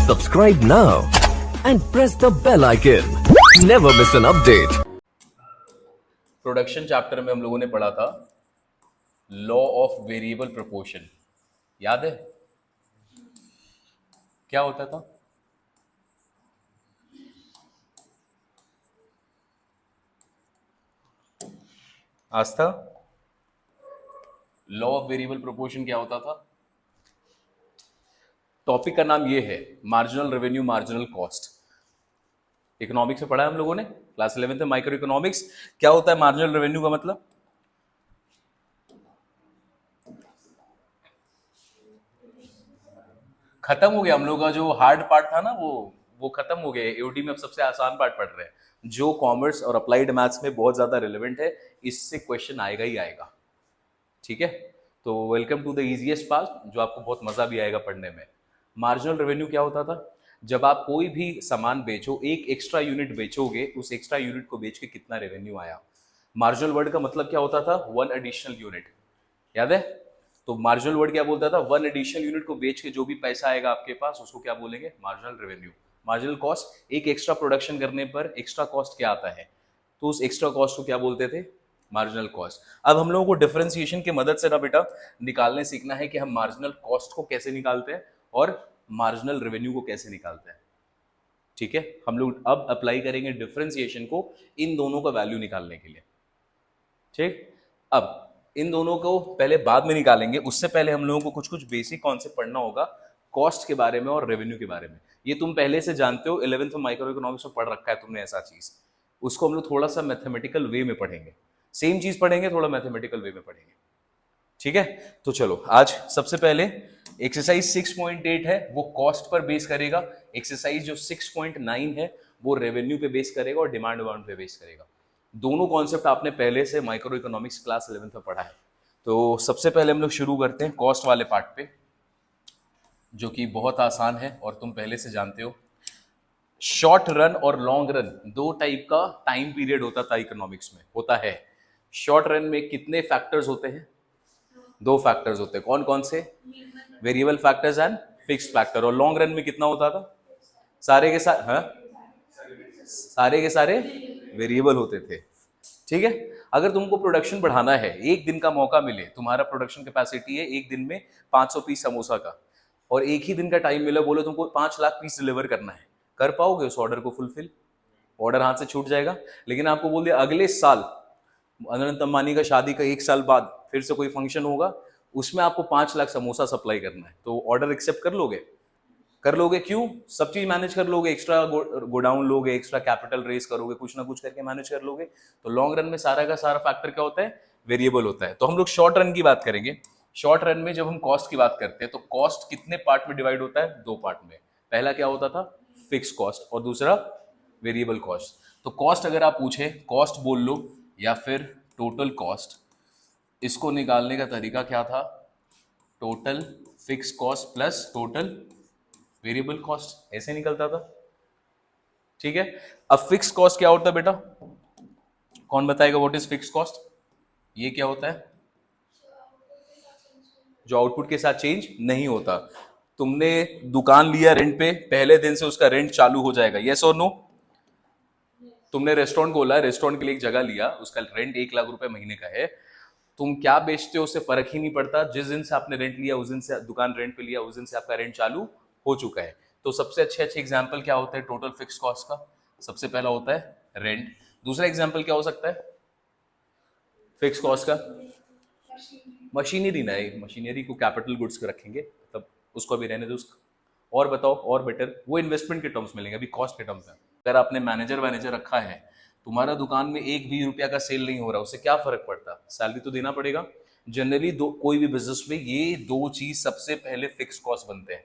Subscribe now and press the bell icon. Never miss an update. Production chapter में हम लोगों ने पढ़ा था लॉ ऑफ वेरिएबल प्रोपोर्शन, याद है क्या होता था? आस्था, लॉ ऑफ वेरिएबल प्रोपोर्शन क्या होता था? टॉपिक का नाम ये है marginal revenue marginal cost. Economics में पढ़ा है हम लोगों ने, क्लास 11th में माइक्रो इकोनॉमिक्स। क्या होता है मार्जिनल रेवेन्यू का मतलब? खत्म हो गया हम लोग का जो हार्ड पार्ट था ना, वो खत्म हो गया। एओडी में अब सबसे आसान पार्ट पढ़ रहे हैं जो कॉमर्स और अप्लाइड मैथ्स में बहुत ज्यादा रिलेवेंट है। इससे क्वेश्चन आएगा ही आएगा, ठीक है? तो welcome to the easiest part, जो आपको बहुत मजा भी आएगा पढ़ने में। मार्जिनल रेवेन्यू क्या होता था? जब आप कोई भी सामान बेचो, एक एक्स्ट्रा यूनिट बेचोगे, उस एक्स्ट्रा यूनिट को बेच के कितना रेवेन्यू आया। मार्जिनल वर्ड का मतलब क्या होता था? वन एडिशनल यूनिट, याद है? तो मार्जिनल वर्ड क्या बोलता था? वन एडिशनल यूनिट को बेच के जो भी पैसा आएगा आपके पास, उसको क्या बोलेंगे? Marginal revenue. मार्जिनल कॉस्ट, एक एक्स्ट्रा प्रोडक्शन करने पर एक्स्ट्रा कॉस्ट क्या आता है, तो उस एक्स्ट्रा कॉस्ट को क्या बोलते थे? Marginal cost. अब हम लोगों को डिफरेंशिएशन की मदद से ना बेटा निकालने सीखना है कि हम मार्जिनल कॉस्ट को कैसे निकालते हैं और मार्जिनल रेवेन्यू को कैसे निकालते हैं, ठीक है? हम लोग अब अप्लाई करेंगे डिफरेंशिएशन को इन दोनों का वैल्यू निकालने के लिए, ठीक? अब इन दोनों को पहले बाद में निकालेंगे, उससे पहले हम लोगों को कुछ कुछ बेसिक कॉन्सेप्ट पढ़ना होगा कॉस्ट के बारे में और रेवेन्यू के बारे में। ये तुम पहले से जानते हो, 11th में माइक्रो इकोनॉमिक्स में पढ़ रखा है तुमने ऐसा चीज। उसको हम लोग थोड़ा सा मैथमेटिकल वे में पढ़ेंगे, सेम चीज पढ़ेंगे, थोड़ा मैथमेटिकल वे में पढ़ेंगे, ठीक है? तो चलो, आज सबसे पहले एक्सरसाइज 6.8 है, वो कॉस्ट पर बेस करेगा। एक्सरसाइज जो 6.9 है वो रेवेन्यू पे बेस करेगा और डिमांड अमाउंट पे बेस करेगा। दोनों कॉन्सेप्ट आपने पहले से माइक्रो इकोनॉमिक्स क्लास 11th में पढ़ा है। तो सबसे पहले हम लोग शुरू करते हैं कॉस्ट वाले पार्ट पे, जो कि बहुत आसान है और तुम पहले से जानते हो। शॉर्ट रन और लॉन्ग रन, दो टाइप का टाइम पीरियड होता था इकोनॉमिक्स में, होता है। शॉर्ट रन में कितने फैक्टर्स होते हैं? दो फैक्टर्स होते हैं। कौन कौन से? Variable factors and fixed factor. और लॉन्ग रन में कितना होता था? सारे के सारे, हाँ, सारे के सारे वेरिएबल होते थे, ठीक है? अगर तुमको प्रोडक्शन बढ़ाना है, एक दिन का मौका मिले, तुम्हारा प्रोडक्शन कैपेसिटी है एक दिन में 500 पीस समोसा का, और एक ही दिन का टाइम मिला, बोलो तुमको 5 लाख पीस डिलीवर करना है, कर पाओगे उस ऑर्डर को फुलफिल? ऑर्डर हाथ से छूट जाएगा। लेकिन आपको बोल दिया अगले साल अनंत अंबानी का शादी का 1 साल बाद फिर से कोई फंक्शन होगा, उसमें आपको 5 लाख समोसा सप्लाई करना है, तो ऑर्डर एक्सेप्ट कर लोगे? कर लोगे। क्यों? सब चीज मैनेज कर लोगे, एक्स्ट्रा गोडाउन लोगे, एक्स्ट्रा कैपिटल रेस करोगे, कुछ ना कुछ करके मैनेज कर लोगे। तो लॉन्ग रन में सारा का सारा फैक्टर क्या होता है? वेरिएबल होता है। तो हम लोग शॉर्ट रन की बात करेंगे। शॉर्ट रन में जब हम कॉस्ट की बात करते हैं तो कॉस्ट कितने पार्ट में डिवाइड होता है? दो पार्ट में। पहला क्या होता था? फिक्स कॉस्ट, और दूसरा वेरिएबल कॉस्ट। तो कॉस्ट अगर आप पूछे, कॉस्ट बोल लो या फिर टोटल कॉस्ट, इसको निकालने का तरीका क्या था? Total fix cost plus total variable cost, ऐसे निकलता था, ठीक है? अब फिक्स कॉस्ट क्या होता है बेटा? कौन बताएगा व्हाट इज फिक्स कॉस्ट? ये क्या होता है? जो आउटपुट के साथ चेंज नहीं होता। तुमने दुकान लिया रेंट पे, पहले दिन से उसका रेंट चालू हो जाएगा, यस और नो? तुमने रेस्टोरेंट खोला, रेस्टोरेंट के लिए एक जगह लिया, उसका रेंट 1 लाख रुपए महीने का है, तुम क्या बेचते हो उससे फर्क ही नहीं पड़ता। जिस दिन से आपने रेंट लिया, उस दिन से दुकान रेंट पे लिया, उस दिन से आपका रेंट चालू हो चुका है। तो सबसे अच्छे अच्छे एग्जाम्पल क्या होता है टोटल फिक्स कॉस्ट का? सबसे पहला होता है रेंट। दूसरा एग्जाम्पल क्या हो सकता है फिक्स कॉस्ट का? मशीनरी नहीं, मशीनरी को कैपिटल गुड्स को रखेंगे, मतलब उसको भी रहने दो उसका। और बताओ, और बेटर, वो इन्वेस्टमेंट के टर्म्स मिलेंगे, अभी कॉस्ट के टर्म्स में। अगर आपने मैनेजर वैनेजर रखा है, तुम्हारा दुकान में 1 भी रुपया का सेल नहीं हो रहा, उससे क्या फर्क पड़ता? सैलरी तो देना पड़ेगा। जनरली कोई भी बिजनेस में ये दो चीज सबसे पहले फिक्स कॉस्ट बनते हैं।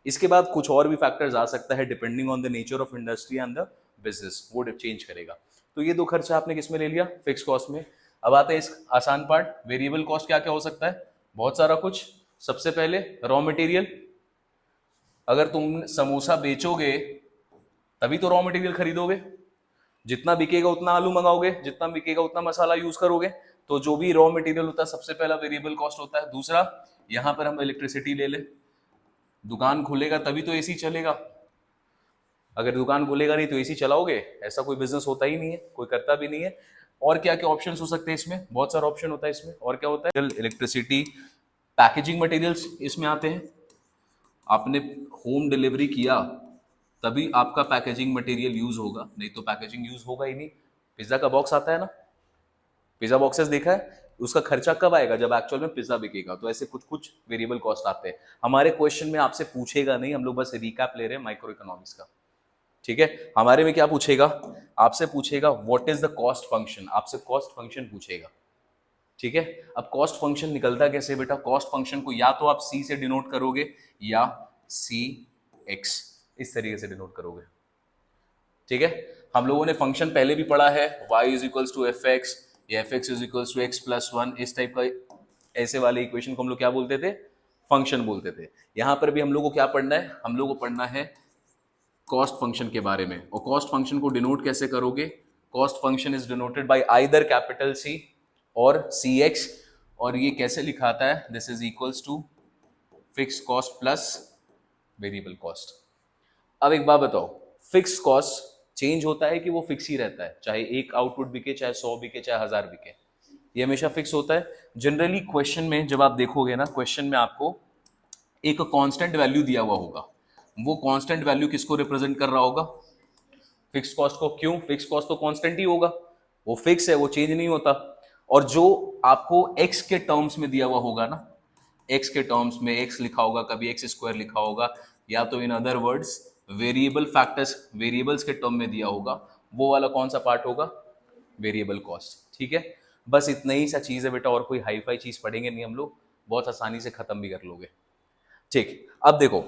इसके बाद कुछ और भी फैक्टर्स आ सकता है, depending on the nature of industry and the business, वो चेंज करेगा। तो ये दो खर्चा आपने किस में ले लिया? फिक्स कॉस्ट में। अब आते हैं इस आसान पार्ट, वेरिएबल कॉस्ट क्या क्या हो सकता है? बहुत सारा कुछ। सबसे पहले रॉ मटेरियल, अगर तुम समोसा बेचोगे तभी तो रॉ मटेरियल खरीदोगे, जितना बिकेगा उतना आलू मंगाओगे, जितना बिकेगा उतना मसाला यूज करोगे, तो जो भी रॉ मटेरियल होता है सबसे पहला वेरिएबल कॉस्ट होता है। दूसरा, यहां पर हम इलेक्ट्रिसिटी ले ले, दुकान खुलेगा तभी तो एसी चलेगा, अगर दुकान खुलेगा नहीं तो एसी चलाओगे? ऐसा कोई बिजनेस होता ही नहीं है, कोई करता भी नहीं है। और क्या क्या ऑप्शंस हो सकते हैं इसमें? बहुत सारा ऑप्शन होता है इसमें। और क्या होता है? इलेक्ट्रिसिटी, पैकेजिंग मटेरियल्स इसमें आते हैं। आपने होम डिलीवरी किया तभी आपका पैकेजिंग मटेरियल यूज होगा, नहीं तो पैकेजिंग यूज होगा ही नहीं। पिज्जा का बॉक्स आता है ना, पिज्जा बॉक्सेस देखा है, उसका खर्चा कब आएगा? जब एक्चुअल में पिज्जा बिकेगा। तो ऐसे कुछ कुछ वेरिएबल कॉस्ट आते हैं। हमारे क्वेश्चन में आपसे पूछेगा नहीं, हम लोग बस रिकैप ले रहे हैं माइक्रो इकोनॉमिक्स का, ठीक है। हमारे में क्या पूछेगा? आपसे पूछेगा what is the cost function, आपसे कॉस्ट फंक्शन पूछेगा, ठीक है। अब कॉस्ट फंक्शन निकलता कैसे बेटा? कॉस्ट फंक्शन को या तो आप सी से डिनोट करोगे या सी एक्स, इस तरीके से डिनोट करोगे, ठीक है। हम लोगों ने फंक्शन पहले भी पढ़ा है, y is equals to f x या f x is equals to x plus one, इस टाइप का, ऐसे वाले इक्वेशन को हम लोग क्या बोलते थे? फंक्शन बोलते थे। यहां पर भी हम लोग को क्या पढ़ना है? हम लोग को पढ़ना है कॉस्ट फंक्शन के बारे में। और कॉस्ट फंक्शन को डिनोट कैसे करोगे? Cost function is denoted by either capital C और सी एक्स, और ये कैसे लिखाता है? This is equals to fix cost plus variable cost. अब एक बात बताओ, फिक्स कॉस्ट चेंज होता है कि वो फिक्स ही रहता है? चाहे एक आउटपुट बिके, चाहे 100 बिके, चाहे 1000 बिके, ये हमेशा फिक्स होता है। जनरली क्वेश्चन में जब आप देखोगे ना, क्वेश्चन में आपको एक कांस्टेंट वैल्यू दिया हुआ होगा। वो कांस्टेंट वैल्यू किसको रिप्रेजेंट कर रहा होगा? फिक्स कॉस्ट को। क्यों? फिक्स कॉस्ट तो कांस्टेंट ही होगा, वो फिक्स है, वो चेंज नहीं होता। और जो आपको एक्स के टर्म्स में दिया हुआ होगा ना, एक्स के टर्म्स में एक्स लिखा होगा, कभी एक्स स्क्वायर लिखा होगा, या तो in other words variable factors, variables के टर्म में दिया होगा, वो वाला कौन सा पार्ट होगा? वेरिएबल कॉस्ट, ठीक है। बस इतना ही सा चीज है बेटा, और कोई हाई फाई चीज पढ़ेंगे नहीं हम लोग, बहुत आसानी से खत्म भी कर लोगे, ठीक। अब देखो,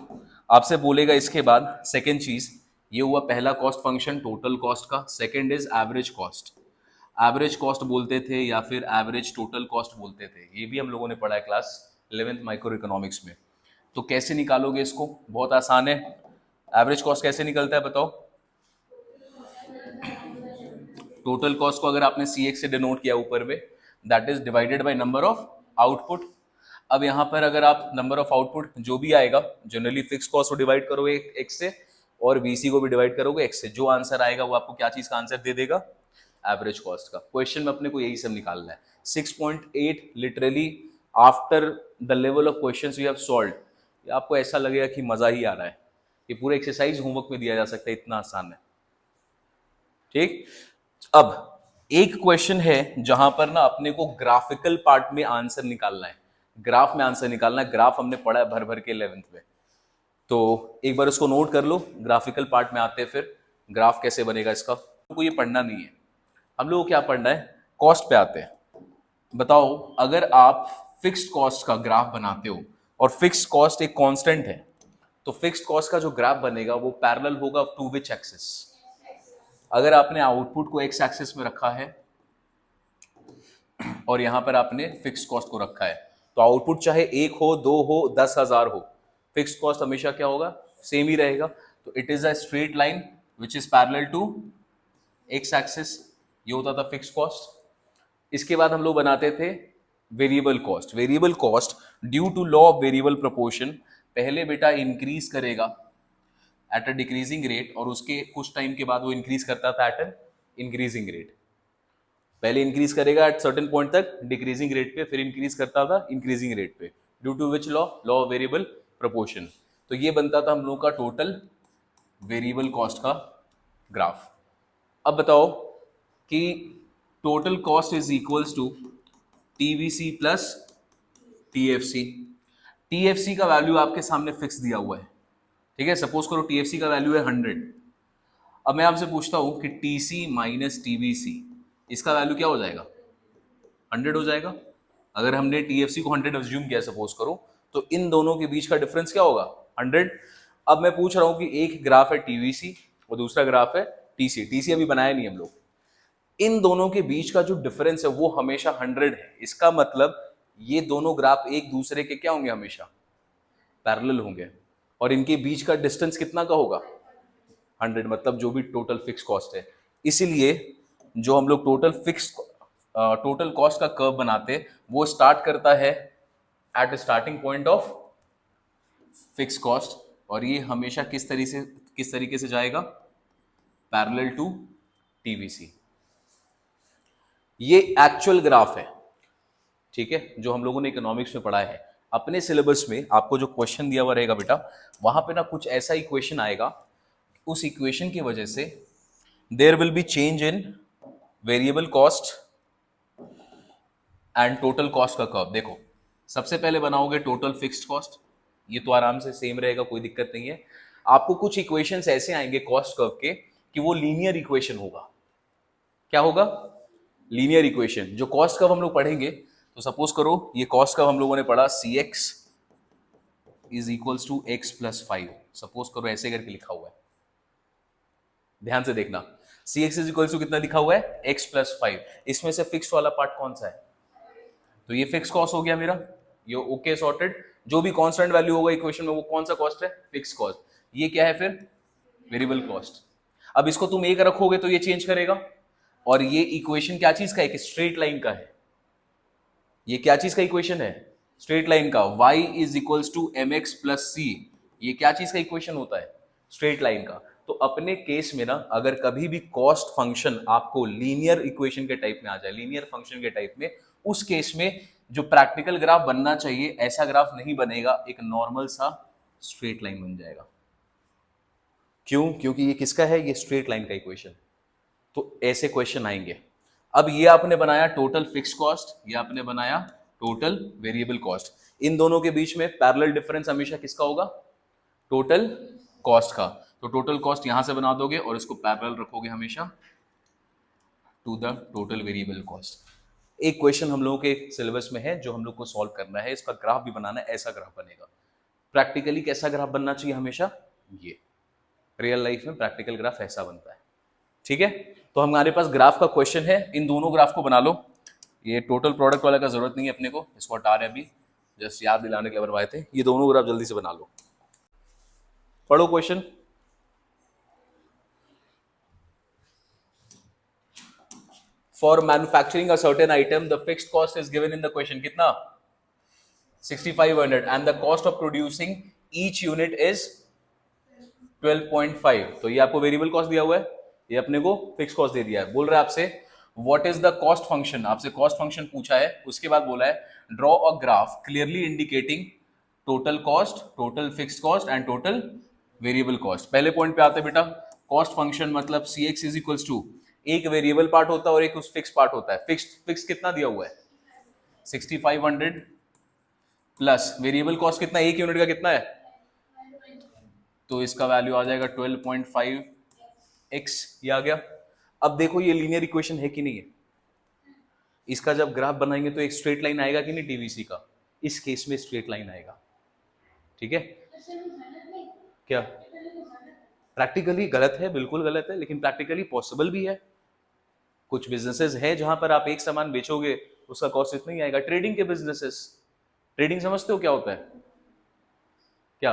आपसे बोलेगा इसके बाद सेकेंड चीज, ये हुआ पहला कॉस्ट फंक्शन टोटल कॉस्ट का। Second is average cost. Average cost बोलते थे या फिर एवरेज टोटल कॉस्ट बोलते थे, ये भी हम लोगों ने पढ़ा है क्लास 11th माइक्रो इकोनॉमिक्स में। तो कैसे निकालोगे इसको? बहुत आसान है। एवरेज कॉस्ट कैसे निकलता है बताओ? टोटल कॉस्ट को अगर आपने सी एक्स से डिनोट किया ऊपर में, that is divided by number of output. अब यहाँ पर अगर आप नंबर ऑफ आउटपुट जो भी आएगा, जनरली फिक्स कॉस्ट को डिवाइड करोगे एक्स से, और वीसी को भी डिवाइड करोगे एक्स से, जो आंसर आएगा वो आपको क्या चीज का आंसर दे देगा? एवरेज कॉस्ट का। क्वेश्चन में अपने को यही सब निकालना है। 6.8 literally after the level of questions we have solved, आपको ऐसा लगेगा कि मजा ही आ रहा है। ये पूरा एक्सरसाइज होमवर्क में दिया जा सकता है, इतना आसान है, ठीक। अब एक क्वेश्चन है जहां पर ना अपने को ग्राफिकल पार्ट में आंसर निकालना है, ग्राफ में आंसर निकालना है। ग्राफ हमने पढ़ा है भर भर के 11th में, तो एक बार उसको नोट कर लो। ग्राफिकल पार्ट में आते हैं, फिर ग्राफ कैसे बनेगा इसका, हमको ये पढ़ना नहीं है। हम लोग को क्या पढ़ना है? कॉस्ट पे आते हैं। बताओ, अगर आप फिक्स्ड कॉस्ट का ग्राफ बनाते हो और फिक्स्ड कॉस्ट एक कांस्टेंट है, तो फिक्स्ड कॉस्ट का जो ग्राफ बनेगा वो पैरेलल होगा टू विच एक्सिस? अगर आपने आउटपुट को एक्स एक्सिस में रखा है और यहां पर आपने फिक्स्ड कॉस्ट को रखा है, तो आउटपुट चाहे 1 हो, 2 हो, 10,000 हो, फिक्स्ड कॉस्ट हमेशा क्या होगा? सेम ही रहेगा। तो it is a straight line which is parallel to X axis, ये होता था फिक्स्ड कॉस्ट। इसके बाद हम लोग बनाते थे variable cost. Variable cost due to law of variable proportion, पहले बेटा इंक्रीज करेगा एट अ डिक्रीजिंग रेट, और उसके कुछ टाइम के बाद वो इंक्रीज करता था एट एन इंक्रीजिंग रेट। पहले इंक्रीज करेगा एट सर्टेन पॉइंट तक डिक्रीजिंग रेट पे, फिर इंक्रीज करता था इंक्रीजिंग रेट पे, due to which law? Law of variable proportion. तो ये बनता था हम लोग का टोटल वेरिएबल कॉस्ट का ग्राफ। अब बताओ कि total cost is equals to TVC plus TFC. TFC का वैल्यू आपके सामने फिक्स दिया हुआ है, ठीक है। सपोज करो टीएफसी का वैल्यू है 100। अब मैं आपसे पूछता हूं कि टीसी माइनस टीवीसी, इसका वैल्यू क्या हो जाएगा? 100 हो जाएगा। अगर हमने टीएफसी को 100 अज्यूम किया सपोज करो, तो इन दोनों के बीच का डिफरेंस क्या होगा? 100। अब मैं पूछ रहा हूं कि एक ग्राफ है टीवीसी और दूसरा ग्राफ है टीसी। टीसी अभी बनाया नहीं हम लोग। इन दोनों के बीच का जो डिफरेंस है वो हमेशा 100 है। इसका मतलब ये दोनों ग्राफ एक दूसरे के क्या होंगे? हमेशा पैरेलल होंगे। और इनके बीच का डिस्टेंस कितना का होगा? 100, मतलब जो भी टोटल फिक्स कॉस्ट है। इसीलिए जो हम लोग टोटल कॉस्ट का कर्व बनाते हैं, वो स्टार्ट करता है at starting point of fix cost, और ये हमेशा किस तरीके से किस तरीके से जाएगा, पैरेलल टू टीवीसी। ये एक्चुअल ग्राफ है, ठीक है, जो हम लोगों ने इकोनॉमिक्स में पढ़ा है। अपने सिलेबस में आपको जो क्वेश्चन दिया हुआ रहेगा बेटा, वहां पे ना कुछ ऐसा इक्वेशन आएगा, उस इक्वेशन की वजह से there will be change in variable cost and total cost का कर्व। देखो, सबसे पहले बनाओगे टोटल फिक्स्ड कॉस्ट, ये तो आराम से सेम रहेगा, कोई दिक्कत नहीं है। आपको कुछ इक्वेशंस ऐसे आएंगे कॉस्ट कर्व के कि वो लीनियर इक्वेशन होगा। क्या होगा, लीनियर इक्वेशन। जो कॉस्ट कर्व हम लोग पढ़ेंगे, तो सपोज करो ये कॉस्ट कर्व हम लोगों ने पढ़ा, c x is equals to x plus 5, suppose करो ऐसे करके लिखा हुआ है, ध्यान से देखना, c x is equals to कितना लिखा हुआ है, एक्स प्लस 5। इसमें से फिक्स वाला पार्ट कौन सा है, तो ये फिक्स कॉस्ट हो गया मेरा, ये ओके सॉर्टेड। जो भी कांस्टेंट वैल्यू होगा इक्वेशन में वो कौन सा कॉस्ट है, फिक्स कॉस्ट। ये क्या है फिर, वेरिएबल कॉस्ट। अब इसको तुम एक रखोगे तो ये चेंज करेगा, और ये इक्वेशन क्या चीज का, एक स्ट्रेट लाइन का है। ये क्या चीज का इक्वेशन है, स्ट्रेट लाइन का। y is equals to m x plus c, ये क्या चीज का इक्वेशन होता है, स्ट्रेट लाइन का। तो अपने केस में ना, अगर कभी भी कॉस्ट फंक्शन आपको लीनियर इक्वेशन के टाइप में आ जाए, लीनियर फंक्शन के टाइप में, उस केस में जो प्रैक्टिकल ग्राफ बनना चाहिए ऐसा ग्राफ नहीं बनेगा, एक नॉर्मल सा स्ट्रेट लाइन बन जाएगा। क्यों, क्योंकि ये किसका है, ये स्ट्रेट लाइन का इक्वेशन। तो ऐसे क्वेश्चन आएंगे। अब ये आपने बनाया टोटल फिक्स कॉस्ट, ये आपने बनाया टोटल वेरिएबल कॉस्ट। इन दोनों के बीच में पैरेलल डिफरेंस हमेशा किसका होगा, टोटल कॉस्ट का। तो टोटल कॉस्ट यहां से बना दोगे और इसको पैरेलल रखोगे हमेशा to the total variable cost. एक क्वेश्चन हम लोगों के सिलेबस में है जो हम लोग को सॉल्व करना है, इसका ग्राफ भी बनाना है, ऐसा ग्राफ बनेगा। प्रैक्टिकली कैसा ग्राफ बनना चाहिए हमेशा, ये रियल लाइफ में प्रैक्टिकल ग्राफ ऐसा बनता है, ठीक है। तो हमारे पास ग्राफ का क्वेश्चन है, इन दोनों ग्राफ को बना लो। ये टोटल प्रोडक्ट वाला का जरूरत नहीं है अपने को, इसको हटा रहे अभी, जस्ट याद दिलाने के लिए बनवाए थे। ये दोनों ग्राफ जल्दी से बना लो, पढ़ो question. For manufacturing a certain item the fixed cost is given in the question, कितना 6500, and the cost of producing each unit is 12.5। तो ये आपको वेरिएबल कॉस्ट दिया हुआ है, ये अपने को फिक्स कॉस्ट दे दिया है। बोल रहा है आपसे what is the cost function, आपसे कॉस्ट फंक्शन पूछा है, उसके बाद बोला है draw a graph clearly indicating total cost, total fixed cost and total variable cost. पहले पॉइंट पे आते हैं बेटा, कॉस्ट फंक्शन मतलब सी एक्स इज इक्वल्स टू, एक वेरिएबल पार्ट होता है और एक उस फिक्स पार्ट होता है। फिक्स कितना दिया हुआ है 6500 प्लस वेरिएबल कॉस्ट कितना, एक यूनिट का कितना है, तो इसका वैल्यू आ जाएगा 12.5x, ये आ गया। अब देखो ये लीनियर इक्वेशन है कि नहीं है, इसका जब ग्राफ बनाएंगे तो एक स्ट्रेट लाइन आएगा कि नहीं टीवीसी का, इस केस में स्ट्रेट लाइन आएगा, ठीक है। क्या प्रैक्टिकली गलत है, बिल्कुल गलत है, लेकिन प्रैक्टिकली पॉसिबल भी है। कुछ बिजनेसेस है जहां पर आप एक सामान बेचोगे उसका कॉस्ट इतना ही आएगा। ट्रेडिंग के बिजनेसेस, ट्रेडिंग समझते हो क्या होता है, क्या,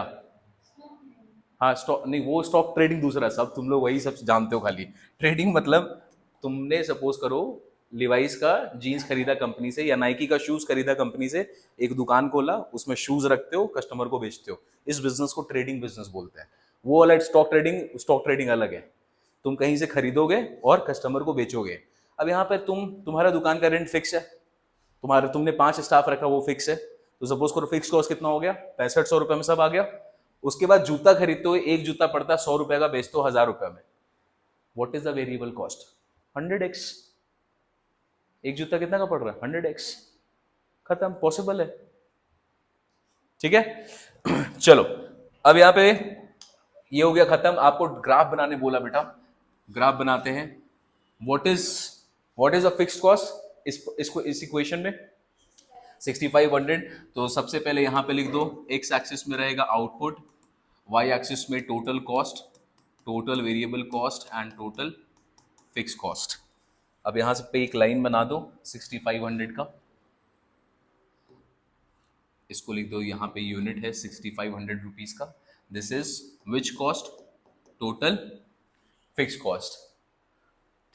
हाँ स्टॉक नहीं, वो स्टॉक ट्रेडिंग दूसरा, सब तुम लोग वही सब जानते हो। खाली ट्रेडिंग मतलब तुमने सपोज करो लिवाइस का जीन्स खरीदा कंपनी से, या नाइकी का शूज खरीदा कंपनी से, एक दुकान खोला, उसमें शूज रखते हो, कस्टमर को बेचते हो, इस बिजनेस को ट्रेडिंग बिजनेस बोलते हैं। वो वाला स्टॉक ट्रेडिंग अलग है, तुम कहीं से खरीदोगे और कस्टमर को बेचोगे। अब यहाँ पे तुम्हारा दुकान का रेंट फिक्स है, तुमने 5 स्टाफ रखा, वो फिक्स है, तो सपोज करो फिक्स कॉस्ट कितना हो गया, 6500 रुपए में सब आ गया। उसके बाद जूता खरीदते हो, एक जूता पड़ता है 100 रुपए का, बेचते हो 1000 रुपए में, what is the variable cost, 100x। एक जूता कितना का पड़ रहा है, 100x, खत्म, पॉसिबल है, ठीक है। चलो अब यहाँ पे ये हो गया खत्म। आपको ग्राफ बनाने बोला बेटा, ग्राफ बनाते हैं। What is a fixed cost, इसको इस इक्वेशन में 6500, तो सबसे पहले यहां पे लिख दो, एक्स एक्सिस में रहेगा आउटपुट, वाई एक्सिस में total cost, total variable cost and total fix cost. अब यहां से पे एक लाइन बना दो 6500 का, इसको लिख दो, यहां पे यूनिट है 6500 रुपीज का। This is which cost, total fix cost,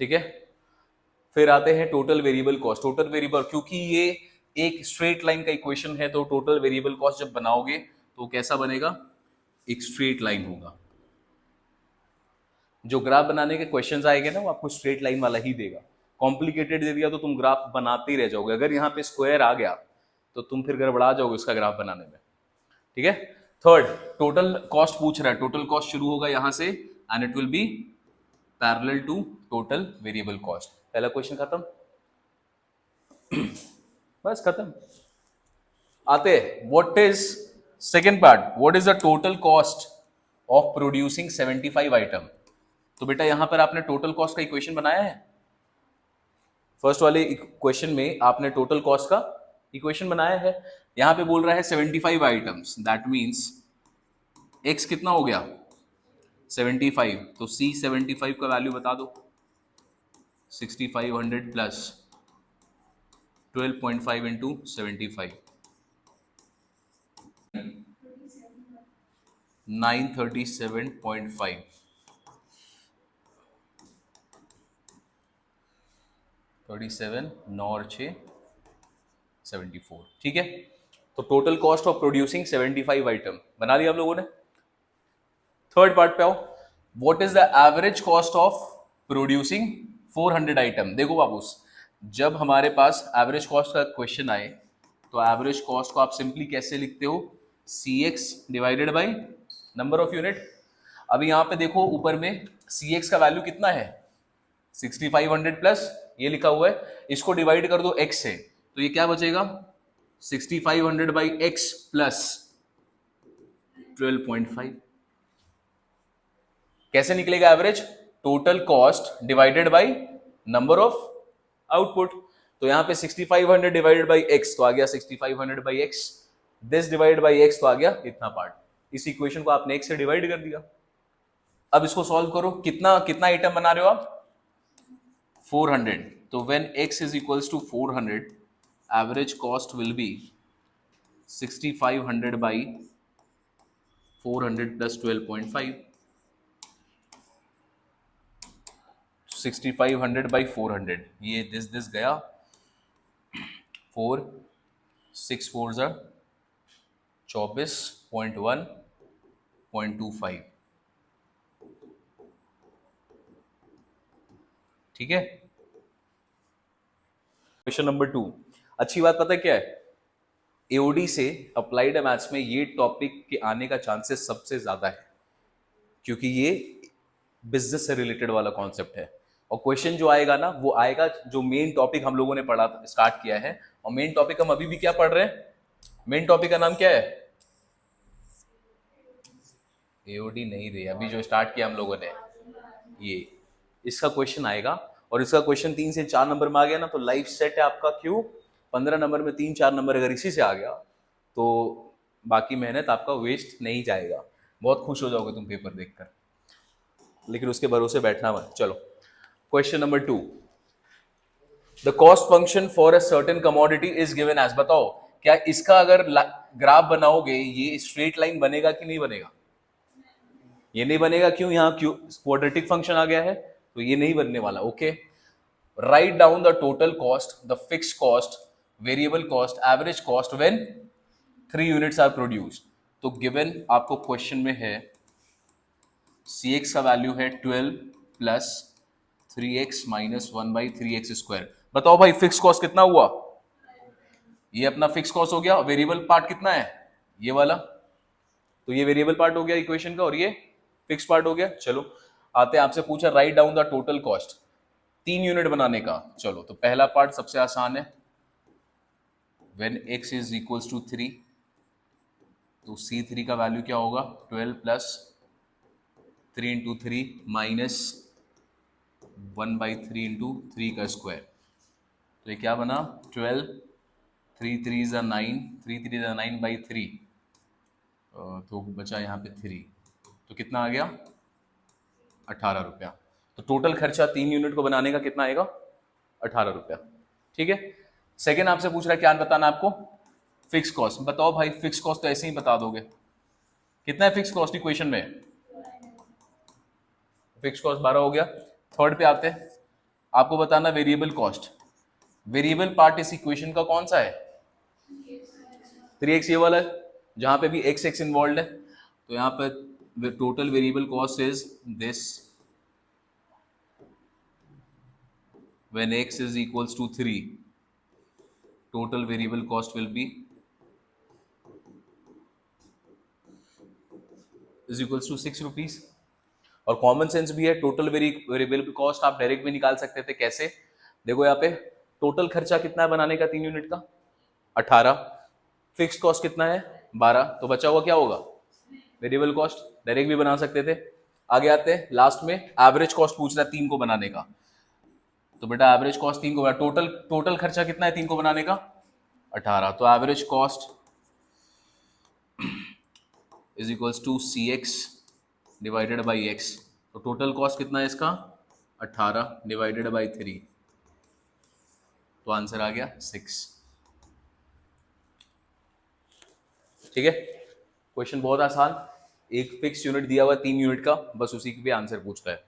ठीक है। फिर आते हैं total variable cost. Total variable, क्योंकि ये एक स्ट्रेट लाइन का इक्वेशन है, तो टोटल वेरिएबल कॉस्ट जब बनाओगे तो कैसा बनेगा, एक स्ट्रेट लाइन होगा, जो ग्राफ बनाने के क्वेश्चंस आएंगे ना वो आपको स्ट्रेट लाइन वाला ही देगा। कॉम्प्लिकेटेड दे दिया तो तुम ग्राफ बनाते ही रह जाओगे। अगर यहाँ पे स्क्वायर आ गया तो तुम फिर गड़बड़ा जाओगे उसका ग्राफ बनाने में। ठीक है। थर्ड, टोटल कॉस्ट पूछ रहा है। टोटल कॉस्ट शुरू होगा यहां से and it will be parallel to total variable cost. पहला क्वेश्चन खत्म। बस खत्म। आते what is second part, what is the total cost of producing 75 item. तो बेटा यहां पर आपने टोटल कॉस्ट का इक्वेशन बनाया है। फर्स्ट वाले क्वेश्चन में आपने टोटल कॉस्ट का इक्वेशन बनाया है। यहां पे बोल रहा है 75 आइटम्स, दैट मींस x कितना हो गया 75, तो c 75 का वैल्यू बता दो। 6500 प्लस 12.5 इंटू 75, 937.5, 37 9 और 6 74। ठीक है। तो टोटल कॉस्ट ऑफ प्रोड्यूसिंग 75 आइटम बना दिया आप लोगों ने। थर्ड पार्ट पे आओ, what is the average cost of producing 400 item. देखो बाबूस, जब हमारे पास एवरेज कॉस्ट का क्वेश्चन आए तो एवरेज कॉस्ट को आप सिंपली कैसे लिखते हो, CX divided by number of unit. अभी यहां पे देखो ऊपर में CX का वैल्यू कितना है 6500 प्लस ये लिखा हुआ है, इसको डिवाइड कर दो x से, तो ये क्या बचेगा 6500 बाई x प्लस 12.5। कैसे निकलेगा average, total cost divided by number of output. तो यहां पे 6500 डिवाइडेड बाई x तो आ गया 6500 by x, this divide by x तो आ गया इतना पार्ट। इस इक्वेशन को आपने x से डिवाइड कर दिया। अब इसको सॉल्व करो, कितना कितना आइटम बना रहे हो आप 400, तो when x is equals to 400 average cost will be 6500 by 400 plus 12.5, 6500 by 400, ये दिस गया 4 6 4 जा 24.1.25। ठीक है। क्वेश्चन नंबर 2, अच्छी बात पता है क्या है, एओडी से अप्लाइड मैथ्स में ये टॉपिक के आने का चांसेस सबसे ज्यादा है, क्योंकि ये बिजनेस से रिलेटेड वाला कॉन्सेप्ट है। और क्वेश्चन जो आएगा ना वो आएगा जो मेन टॉपिक हम लोगों ने पढ़ा स्टार्ट किया है, और मेन टॉपिक हम अभी भी क्या पढ़ रहे हैं, मेन टॉपिक का नाम क्या है, एओडी नहीं रही अभी जो स्टार्ट किया हम लोगों ने, ये इसका क्वेश्चन आएगा। और इसका क्वेश्चन 3 से 4 नंबर में आ गया ना तो लाइफ सेट है आपका। क्यों, 15 नंबर में 3-4 नंबर अगर इसी से आ गया तो बाकी मेहनत आपका वेस्ट नहीं जाएगा। बहुत खुश हो जाओगे तुम पेपर देखकर, लेकिन उसके भरोसे बैठना मत। चलो question number 2, the cost function for a certain commodity is given as. बताओ क्या इसका अगर ग्राफ बनाओगे ये स्ट्रेट लाइन बनेगा कि नहीं बनेगा, ये नहीं बनेगा। क्यों, यहाँ क्वाड्रेटिक फंक्शन आ गया है तो ये नहीं बनने वाला। Okay, write down the total cost, the fix cost, variable cost, average cost when 3 units are produced. तो गिवन आपको क्वेश्चन में है CX का वैल्यू है 12 plus 3x minus 1/3x square. बताओ भाई फिक्स कॉस्ट कितना हुआ, ये अपना फिक्स कॉस्ट हो गया। वेरिएबल पार्ट कितना है ये वाला, तो ये वेरिएबल पार्ट हो गया इक्वेशन का और ये फिक्स पार्ट हो गया। चलो आते हैं, आपसे पूछा write down the total cost 3 unit बनाने का। चलो तो पहला पार्ट सबसे आसान है, when x is equals to 3 तो C3 का वैल्यू क्या होगा 12 प्लस 3 इंटू 3 माइनस 1/3 इंटू 3 का स्क्वायर। तो ये क्या बना 12, 3 3 is 9, 3 3 is 9/3, तो बचा यहाँ पे 3, तो कितना आ गया 18 रुपया। तो टोटल खर्चा 3 यूनिट को बनाने का कितना आएगा 18 रुपया। ठीक है। सेकेंड आपसे पूछ रहा है क्या बताना आपको, फिक्स कॉस्ट। बताओ भाई फिक्स कॉस्ट तो ऐसे ही बता दोगे, कितना है फिक्स कॉस्ट इक्वेशन में, फिक्स कॉस्ट 12 हो गया। थर्ड पे आते हैं, आपको बताना वेरिएबल कॉस्ट। वेरिएबल पार्ट इस इक्वेशन का कौन सा है 3x, ये वाला है जहां पे भी x इन्वॉल्व है। तो यहाँ पर total variable cost is this when x is equals to 3, total variable cost will be is equals to 6 rupees. और कॉमन सेंस भी है, टोटल वेरिएबल कॉस्ट आप डायरेक्ट भी निकाल सकते थे। कैसे? देखो यहाँ पे टोटल खर्चा कितना है बनाने का 3 यूनिट का, 18। फिक्स कॉस्ट कितना है, 12। तो बचा हुआ क्या होगा, वेरिएबल कॉस्ट। डायरेक्ट भी बना सकते थे। आगे आते हैं, लास्ट में एवरेज कॉस्ट पूछ रहा है 3 को बनाने का। तो बेटा एवरेज कॉस्ट 3 को बना, टोटल खर्चा कितना है 3 को बनाने का, 18। तो average cost is equals to C X divided by X. तो टोटल कॉस्ट कितना है इसका, 18 डिवाइडेड बाई 3। तो आंसर आ गया 6। ठीक है, क्वेश्चन बहुत आसान। एक फिक्स यूनिट दिया हुआ 3 यूनिट का, बस उसी की भी आंसर पूछता है।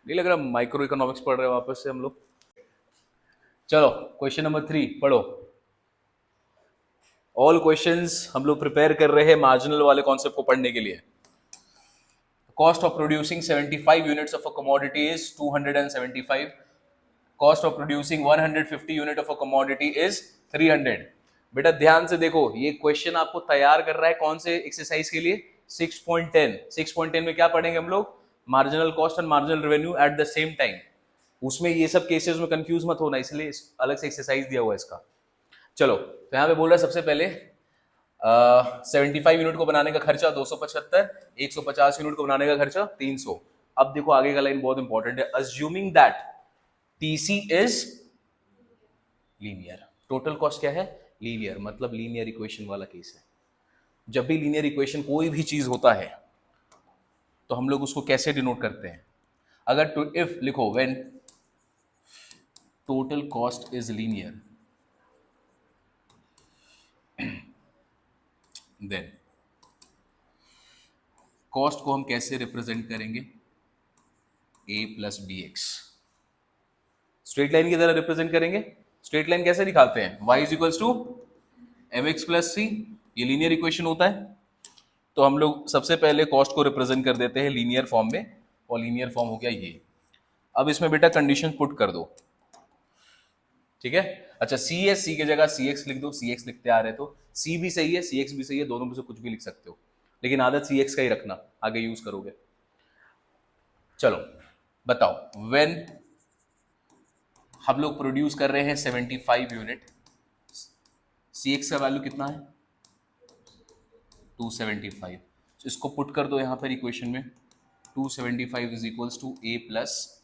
नहीं लग रहा माइक्रो इकोनॉमिक्स पढ़ रहे हो वापस से हम लोग। चलो क्वेश्चन नंबर 3 पढ़ो। ऑल क्वेश्चंस हम लोग प्रिपेयर कर रहे हैं मार्जिनल वाले कॉन्सेप्ट को पढ़ने के लिए। Cost of producing 75 units of a commodity is 275। Cost of producing 150 unit of a commodity is 300। बेटा ध्यान से देखो, ये क्वेश्चन आपको तैयार कर रहा है कौन से एक्सरसाइज के लिए, 6.10। 6.10 में क्या पढ़ेंगे हम लोग, marginal cost and marginal revenue at the same time. उसमें ये सब केसेस में कंफ्यूज मत होना, इसलिए अलग से एक्सरसाइज दिया हुआ है इसका। चलो तो यहाँ पे बोल रहा है सबसे पहले 75 यूनिट को बनाने का खर्चा 275, 150 यूनिट को बनाने का खर्चा 300। अब देखो आगे का लाइन बहुत इंपॉर्टेंट है, assuming that TC is linear. Total cost क्या है, लीनियर, मतलब लीनियर इक्वेशन वाला केस है। जब भी लीनियर इक्वेशन कोई भी चीज होता है तो हम लोग उसको कैसे डिनोट करते हैं, अगर इफ लिखो when total cost is linear then cost को हम कैसे रिप्रेजेंट करेंगे, a plus B X. Straight line की तरह रिप्रेजेंट करेंगे। स्ट्रेट लाइन कैसे दिखाते हैं, y is equals to m x plus c, ये लीनियर इक्वेशन होता है। तो हम लोग सबसे पहले कॉस्ट को रिप्रेजेंट कर देते हैं लीनियर फॉर्म में, और लीनियर फॉर्म हो गया ये। अब इसमें बेटा कंडीशन पुट कर दो, ठीक है। अच्छा सी है, सी की जगह सी एक्स लिख दो, सी एक्स लिखते आ रहे तो सी भी सही है सी एक्स भी सही है, दोनों में से कुछ भी लिख सकते हो, लेकिन आदत सी एक्स का ही रखना, आगे यूज करोगे। चलो बताओ, व्हेन हम लोग प्रोड्यूस कर रहे हैं 75 यूनिट, सी एक्स का वैल्यू कितना है 275। इसको पुट कर दो यहां पर इक्वेशन में, 275 is equals to A plus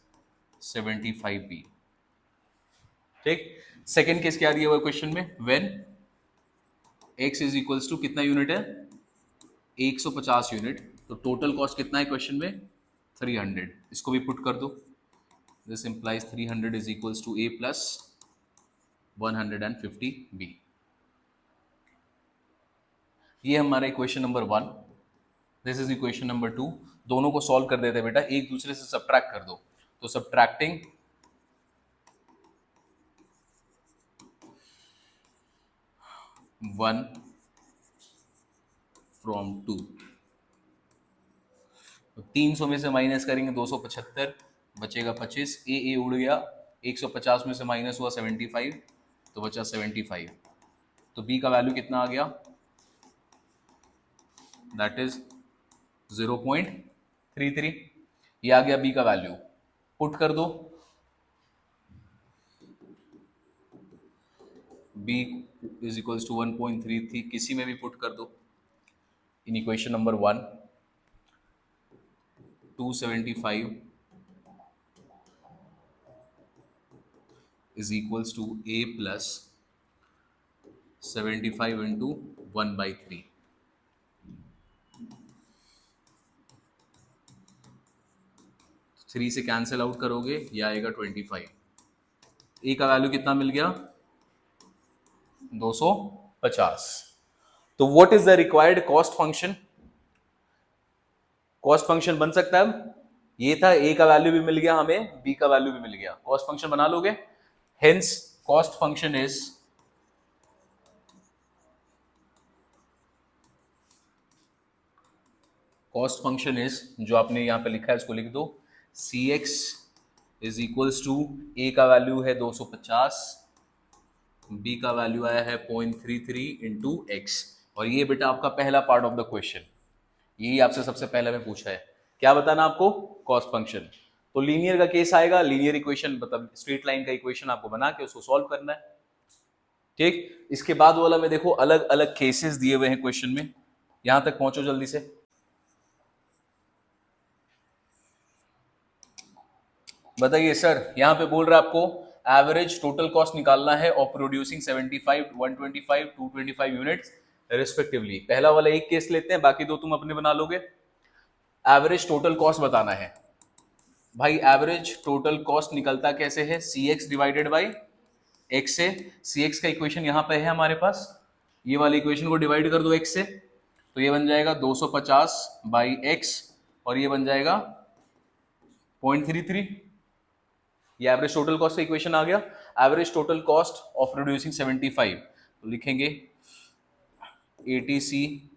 75 B. ठीक, सेकेंड केस क्या दिया हुआ क्वेश्चन में, when x is equals to कितना यूनिट है 150 यूनिट, तो टोटल कॉस्ट कितना है क्वेश्चन में 300। इसको भी पुट कर दो, this implies 300 is equals to a plus 150b। ये हमारा equation number 1, this is equation number 2। दोनों को सॉल्व कर देते हैं बेटा, एक दूसरे से सब्ट्रैक्ट कर दो। तो सब्ट्रैक्टिंग 1 फ्रॉम 2, 300 में से माइनस करेंगे 275, बचेगा 25, ए उड़ गया, 150 में से माइनस हुआ 75, तो बचा 75। तो बी का वैल्यू कितना आ गया, दैट इज 0.33। ये आ गया बी का वैल्यू, पुट कर दो, b इज इक्वल्स टू 1.33, किसी में भी पुट कर दो in equation number 1। 275 is equals to a plus 75 into 1/3। Three से कैंसिल आउट करोगे, ये आएगा 25। ए का वैल्यू कितना मिल गया 250। तो what is the required cost function, cost function बन सकता है अब, ये था, ए का वैल्यू भी मिल गया हमें, बी का वैल्यू भी मिल गया, कॉस्ट फंक्शन बना लोगे। हेंस कॉस्ट फंक्शन इज जो आपने यहां पे लिखा है इसको लिख दो, सी एक्स इज इक्वल्स टू ए का वैल्यू है 250, बी का वैल्यू आया है 0.33 इंटू एक्स। और ये बेटा आपका पहला पार्ट ऑफ द क्वेश्चन, यही आपसे सबसे पहले में पूछा है। क्या बताना आपको? Cost function. तो लीनियर का केस आएगा, लीनियर इक्वेशन मतलब स्ट्रेट लाइन का इक्वेशन आपको बना के उसको सॉल्व करना है। ठीक, इसके बाद वाला में देखो अलग अलग केसेस दिए हुए हैं क्वेश्चन में, यहां तक पहुंचो जल्दी से। बताइए सर, यहां पे बोल रहा है आपको एवरेज टोटल कॉस्ट निकालना है ऑफ प्रोड्यूसिंग 75, 125, 225 यूनिट्स रिस्पेक्टिवली। पहला वाला एक केस लेते हैं, बाकी दो तुम अपने बना लोगे। एवरेज टोटल कॉस्ट बताना है भाई। एवरेज टोटल कॉस्ट निकलता कैसे है? सी एक्स डिवाइडेड बाई एक्स से। सी एक्स का इक्वेशन यहां पे है हमारे पास, ये वाली इक्वेशन को डिवाइड कर दो एक्स से, तो ये बन जाएगा 250 बाई एक्स, और ये बन जाएगा 0.33। ये एवरेज टोटल कॉस्ट का इक्वेशन आ गया। Average total cost of producing 75, तो लिखेंगे ATC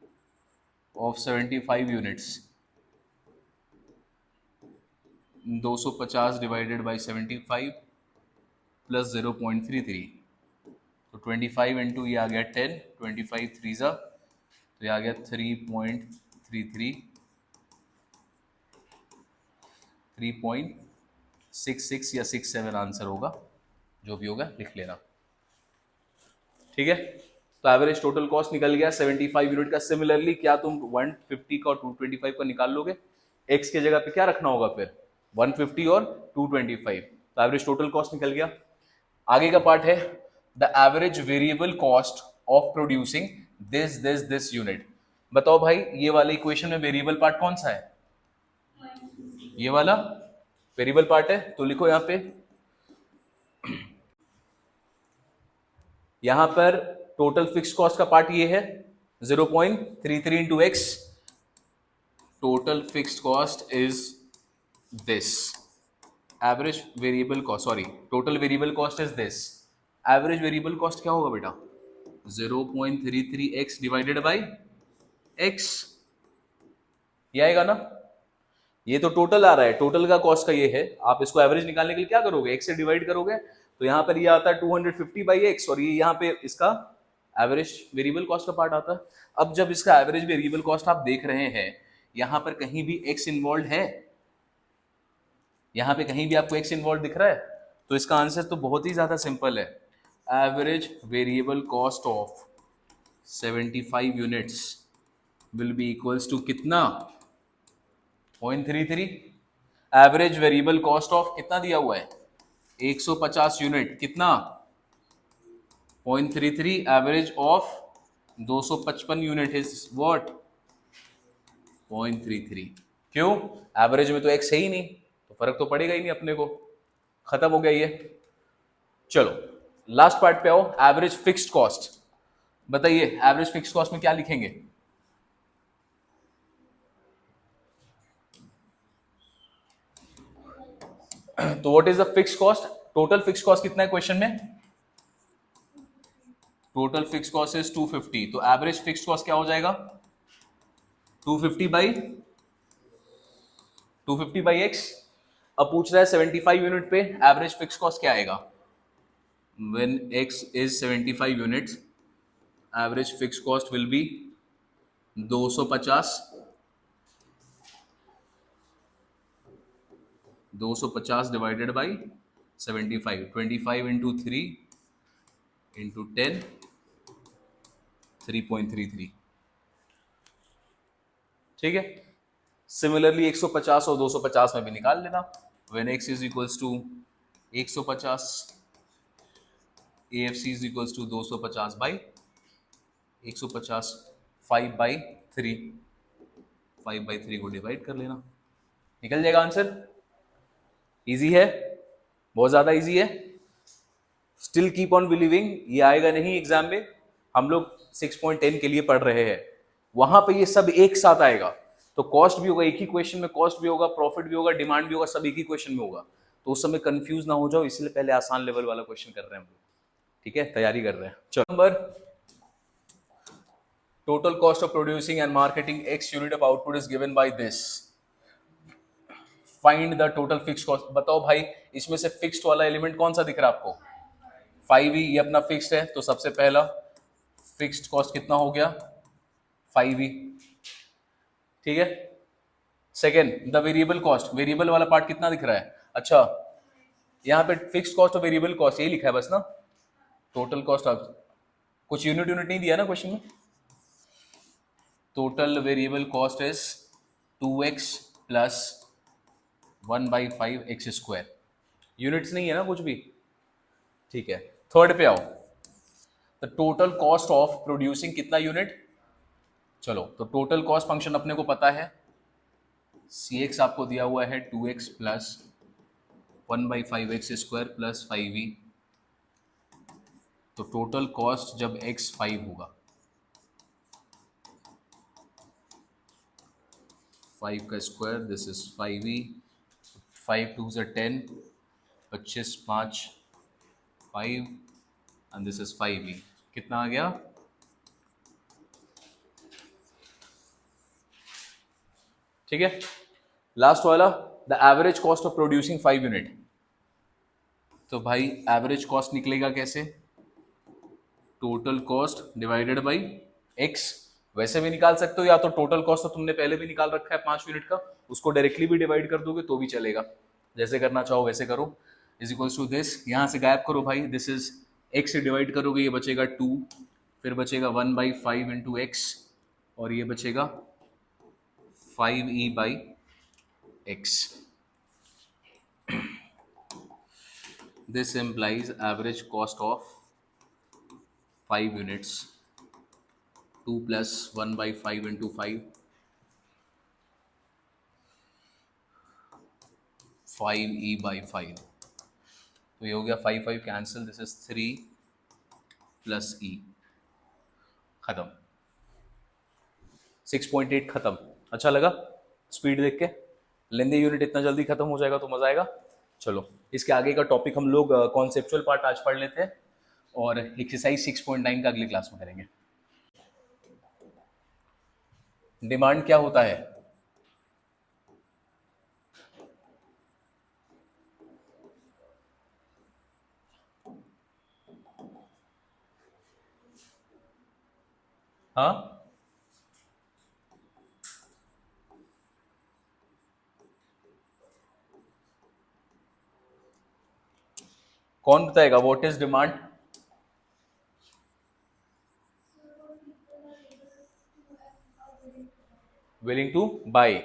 of 75 units 250 divided by 75 plus 0.33, तो 25 इंटू ये आ गया 10, 25 थ्री ज़ा, तो ये आ गया 3.33, 3.66 या 67 आंसर होगा, जो भी होगा लिख लेना। ठीक है, तो एवरेज टोटल कॉस्ट निकल गया 75 यूनिट का। सिमिलरली क्या तुम 150 का और 225 का निकाल लोगे? एक्स के जगह पे क्या रखना होगा फिर? 150 और 225, तो एवरेज टोटल कॉस्ट निकल गया। आगे का पार्ट है the average variable cost of producing this unit. बताओ भाई, ये वाले इक्वेशन में वेरिएबल पार्ट कौन सा है? ये वाला वेरिएबल पार्ट है, तो लिखो यहां पे, यहां पर टोटल फिक्स कॉस्ट का पार्ट ये है 0.33 into x. Total fixed cost is this, average variable cost, sorry total variable cost is this. Average variable cost क्या होगा बेटा? 0.33x डिवाइडेड बाई x, ये आएगा ना? ये तो टोटल आ रहा है, टोटल का कॉस्ट का ये है। आप इसको एवरेज निकालने के लिए क्या करोगे? x से डिवाइड करोगे, तो यहां पर ये आता है 250 बाई एक्स, और ये यहां पे इसका एवरेज वेरिएबल कॉस्ट का पार्ट आता है। अब जब इसका एवरेज वेरिएबल कॉस्ट आप देख रहे हैं, यहां पर कहीं भी x इन्वॉल्व है? यहां पे कहीं भी आपको x इन्वॉल्व दिख रहा है? तो इसका आंसर तो बहुत ही ज्यादा सिंपल है। Average variable cost of 75 units will be equals to कितना? 0.33। एवरेज वेरिएबल कॉस्ट ऑफ कितना दिया हुआ है? 150 यूनिट, कितना? 0.33। Average of 255 unit is what? 0.33। क्यों? एवरेज में तो एक्स है ही नहीं, तो फर्क तो पड़ेगा ही नहीं अपने को। खत्म हो गया ये। चलो लास्ट पार्ट पे आओ, एवरेज फिक्स्ड कॉस्ट। बताइए एवरेज फिक्स्ड कॉस्ट में क्या लिखेंगे? तो what is the fixed cost? Total fixed cost कितना है क्वेश्चन में? टोटल फिक्स्ड कॉस्ट इज 250, तो एवरेज फिक्स्ड कॉस्ट क्या हो जाएगा? 250 बाई एक्स। अब पूछ रहा है 75 यूनिट पे एवरेज फिक्स्ड कॉस्ट क्या आएगा? When x is 75 units, average fixed cost will be 250 divided by 75, 25 into 3 into 10, 3.33। ठीक है, सिमिलरली 150 और 250 में भी निकाल लेना। When x is equals to 150, AFC is equals to 250 by 150, 5/3 को डिवाइड कर लेना, निकल जाएगा आंसर। इजी है, बहुत ज्यादा इजी है। स्टिल कीप ऑन बिलीविंग, ये आएगा नहीं एग्जाम में। हम लोग 6.10 के लिए पढ़ रहे हैं, वहां पे ये सब एक साथ आएगा। तो कॉस्ट भी होगा एक ही क्वेश्चन में, कॉस्ट भी होगा, प्रॉफिट भी होगा, डिमांड भी होगा, सब एक ही क्वेश्चन में होगा। तो उस समय कंफ्यूज ना हो जाओ, इसलिए पहले आसान लेवल वाला क्वेश्चन कर रहे हैं हम लोग। ठीक है, तैयारी कर रहे हैं। चलो number, total cost of producing and marketing x unit of output is given by this. Find the total fixed cost. बताओ भाई इसमें से फिक्स्ड वाला एलिमेंट कौन सा दिख रहा है आपको? 5e, ये अपना फिक्स्ड है, तो सबसे पहला फिक्स्ड कॉस्ट कितना हो गया? 5e। ठीक है, second the variable cost, variable वाला पार्ट कितना दिख रहा है? अच्छा यहाँ पे फिक्स्ड कॉस्ट और वेरिएबल कॉस्ट यही लिखा है बस ना, टोटल कॉस्ट। अब कुछ यूनिट नहीं दिया ना क्वेश्चन में। Total variable cost is 2x plus 1/5 x square. Units नहीं है ना कुछ भी। ठीक है, थर्ड पे आओ। The total cost of producing कितना यूनिट? चलो तो टोटल कॉस्ट फंक्शन अपने को पता है, Cx आपको दिया हुआ है 2x plus 1/5 x square plus 5e। तो टोटल कॉस्ट जब x 5 होगा, 5 का स्क्वायर, दिस इज 5e, 5 2 ज़ा 10, 25 5 5 एंड दिस इज 5e। कितना आ गया? ठीक है, लास्ट वाला the average cost of producing 5 unit. तो भाई एवरेज कॉस्ट निकलेगा कैसे? Total cost divided by x। वैसे भी निकाल सकते हो, या तो टोटल कॉस्ट तो तुमने पहले भी निकाल रखा है 5 यूनिट का, उसको डायरेक्टली भी डिवाइड कर दोगे तो भी चलेगा, जैसे करना चाहो वैसे करो। इज इक्वल्स टू दिस, यहाँ से गायब करो भाई, दिस इज x से डिवाइड करोगे, ये बचेगा 2, फिर बचेगा 1/5 इंटू एक्स, और ये बचेगा 5e/x। This implies average cost of 5 units, 2 plus 1/5 into 5, 5e/5। तो ये हो गया 5 5 cancel, this is 3 plus e, खत्म। 6.8 खत्म। अच्छा लगा स्पीड देख के? लेंदी यूनिट इतना जल्दी खत्म हो जाएगा तो मजा आएगा। चलो इसके आगे का टॉपिक हम लोग कॉन्सेप्चुअल पार्ट आज पढ़ लेते हैं, और एक्सरसाइज 6.9 का अगली क्लास में करेंगे। डिमांड क्या होता है? हाँ, कौन बताएगा what is demand? Willing to buy,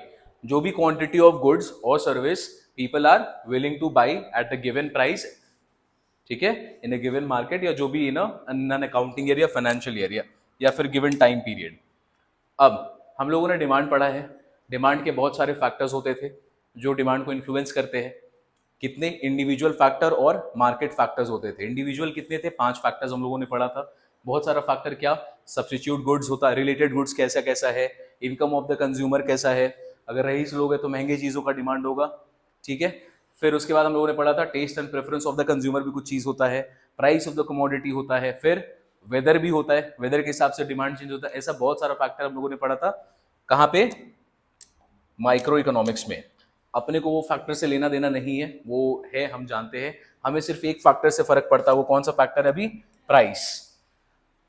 जो भी क्वांटिटी ऑफ गुड्स और service people are willing to buy at a given price, ठीक है, इन अ गिवन मार्केट, या जो भी इन एन अकाउंटिंग ईयर या फाइनेंशियल ईयर या फिर गिवन टाइम पीरियड। अब हम लोगों ने डिमांड पढ़ा है, डिमांड के बहुत सारे फैक्टर्स होते थे जो डिमांड को इन्फ्लुएंस करते हैं। कितने? इंडिविजुअल फैक्टर और मार्केट फैक्टर्स होते थे। इंडिविजुअल कितने थे? 5 फैक्टर्स हम लोगों ने पढ़ा था। बहुत सारा फैक्टर क्या? सब्स्टिट्यूट गुड्स होता है, रिलेटेड गुड्स कैसा कैसा है, इनकम ऑफ द कंज्यूमर कैसा है, अगर रईस लोग है तो महंगे चीज़ों का डिमांड होगा, ठीक है। फिर उसके बाद हम लोगों ने पढ़ा था test and preference of the consumer भी कुछ चीज़ होता है, प्राइस ऑफ द कमोडिटी होता है, फिर वेदर भी होता है, वेदर के हिसाब से डिमांड चेंज होता है। ऐसा बहुत सारा फैक्टर हम लोगों ने पढ़ा था। कहाँ पे? माइक्रो इकोनॉमिक्स में। अपने को वो फैक्टर से लेना देना नहीं है, वो है हम जानते हैं, हमें सिर्फ एक फैक्टर से फर्क पड़ता है। वो कौन सा फैक्टर है? अभी प्राइस।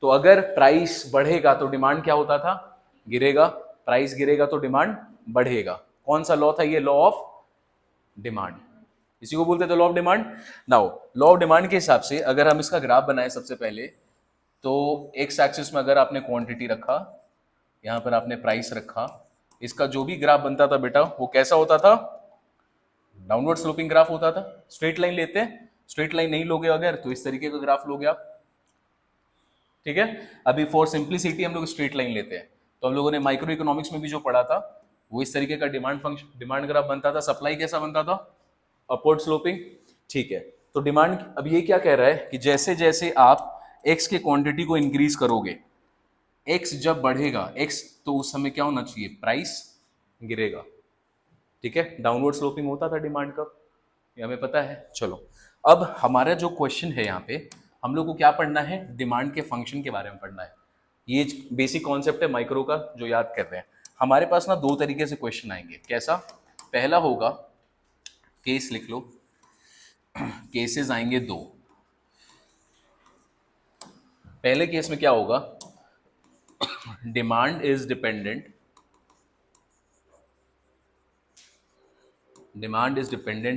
तो अगर प्राइस बढ़ेगा तो डिमांड क्या होता था? गिरेगा। प्राइस गिरेगा तो डिमांड बढ़ेगा। कौन सा लॉ था ये? Law of demand. इसी को बोलते थे law of demand. Now law of demand के हिसाब से अगर हम इसका ग्राफ बनाए सबसे पहले, तो एक्स एक्सिस में अगर आपने क्वांटिटी रखा, यहाँ पर आपने प्राइस रखा, इसका जो भी ग्राफ बनता था बेटा वो कैसा होता था? डाउनवर्ड स्लोपिंग ग्राफ होता था। स्ट्रेट लाइन लेते हैं, स्ट्रेट लाइन नहीं लोगे अगर तो इस तरीके का ग्राफ लोगे आप, ठीक है। अभी फॉर सिंप्लिसिटी हम लोग स्ट्रेट लाइन लेते हैं। तो हम लोगों ने माइक्रो इकोनॉमिक्स में भी जो पढ़ा था वो इस तरीके का डिमांड फंक्शन, डिमांड ग्राफ बनता था। सप्लाई कैसा बनता था? अपवर्ड स्लोपिंग, ठीक है। तो डिमांड अब ये क्या कह रहा है कि जैसे जैसे आप एक्स के क्वांटिटी को इंक्रीज करोगे, एक्स जब बढ़ेगा, एक्स तो उस समय क्या होना चाहिए? प्राइस गिरेगा, ठीक है। डाउनवर्ड स्लोपिंग होता था डिमांड का, ये हमें पता है। चलो अब हमारा जो क्वेश्चन है यहाँ पे, हम लोग को क्या पढ़ना है? डिमांड के फंक्शन के बारे में पढ़ना है। ये बेसिक कॉन्सेप्ट है माइक्रो का जो याद कर रहे हैं। हमारे पास ना 2 तरीके से क्वेश्चन आएंगे। कैसा? पहला होगा केस लिख लो, केसेस आएंगे दो। पहले केस में क्या होगा, demand is dependent